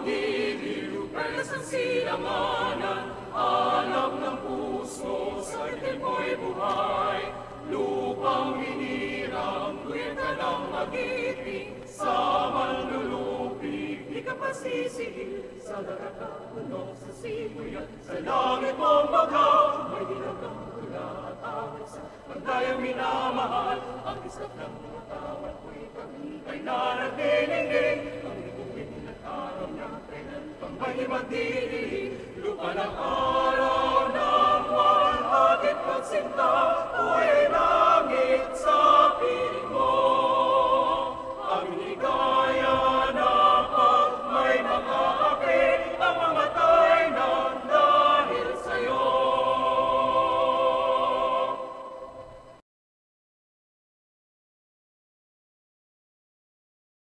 magdiriw, perlas ng silamanan, alam ng puso, sa itin mo'y buhay. Lupang hinirang, tuwing ka ng magiting, sa manlulupig, di ka pasisihil. Sa lahat ng punong sa sibuyan, sa langit mong bagaw, may dinagang tula at awit sa pagdayang minamahal. Ang isap ng mga tawad ko'y pagkay na nagdilingin, ang ikuwin at araw niya, kailan pang may magdirilig. Lupa ng araw ng walhati pagsinta,